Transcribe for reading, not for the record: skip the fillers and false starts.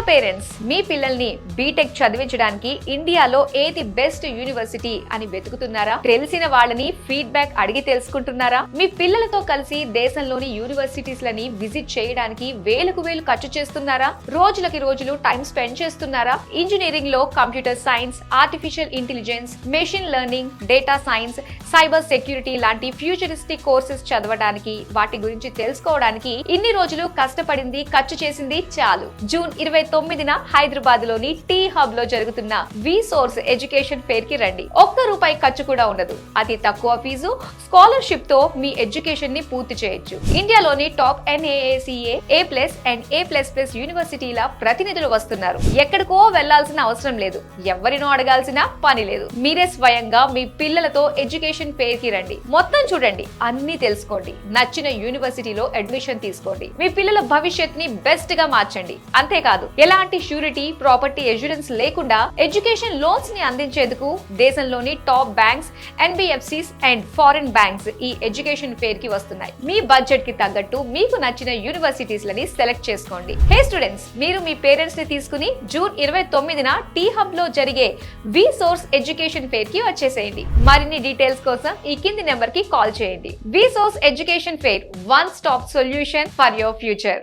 Parents, మీ పిల్లల్ని BTech చదివించడానికి ఇండియాలో ఏది బెస్ట్ యూనివర్సిటీ అని వెతుకుతున్నారా? తెలిసిన వాళ్ళని ఫీడ్బ్యాక్ అడిగి తెలుసుకుంటున్నారా? మీ పిల్లలతో కలిసి దేశంలోని యూనివర్సిటీస్ లని విజిట్ చేయడానికి వేలకు వేలు ఖర్చు చేస్తున్నారా? రోజులకి రోజులు టైం స్పెండ్ చేస్తున్నారా? ఇంజనీరింగ్ లో computer science, artificial intelligence, machine learning, data science, cyber security లాంటి ఫ్యూచరిస్టిక్ కోర్సెస్ చదవడానికి, వాటి గురించి తెలుసుకోవడానికి ఇన్ని రోజులు కష్టపడింది, ఖర్చు చేసింది చాలు. జూన్ 29న హైదరాబాద్ లోని టీ హబ్ లో జరుగుతున్న వి సోర్స్ ఎడ్యుకేషన్ ఫెయిర్ కి రండి. ₹1 ఖర్చు కూడా ఉండదు. అతి తక్కువ ఫీజు, స్కాలర్షిప్ తో మీ ఎడ్యుకేషన్ ని పూర్తి చేయొచ్చు. ఇండియాలోని top NAACA A+ and A++ యూనివర్సిటీల ప్రతినిధులు వస్తున్నారు. ఎక్కడికో వెళ్లాల్సిన అవసరం లేదు, ఎవరినో అడగాల్సిన పని లేదు. మీరే స్వయంగా మీ పిల్లలతో ఎడ్యుకేషన్ ఫెయిర్ కి రండి. మొత్తం చూడండి, అన్ని తెలుసుకోండి, నచ్చిన యూనివర్సిటీలో అడ్మిషన్ తీసుకోండి, మీ పిల్లల భవిష్యత్ ని బెస్ట్ గా మార్చండి. అంతేకాదు, ఎలాంటి షూరిటీ, ప్రాపర్టీ ఎష్యూరెన్స్ లేకుండా ఎడ్యుకేషన్ లోన్స్ ని అందించేందుకు దేశంలోని top banks, NBFCs and foreign banks ఈ ఎడ్యుకేషన్ ఫెయిర్ కి వస్తున్నాయి. మీ బడ్జెట్ కి తగ్గట్టు మీకు నచ్చిన యూనివర్సిటీస్ లని సెలెక్ట్ చేసుకోండి. హే స్టూడెంట్స్, మీరు మీ పేరెంట్స్ ని తీసుకుని జూన్ 29న టీ హబ్ లో జరిగే వి సోర్స్ ఎడ్యుకేషన్ ఫెయిర్ కి వచ్చేసేయండి. మరిన్ని డీటెయిల్స్ కోసం ఈ కింది నెంబర్ కి కాల్ చేయండి. V source education fair, one stop solution for your future.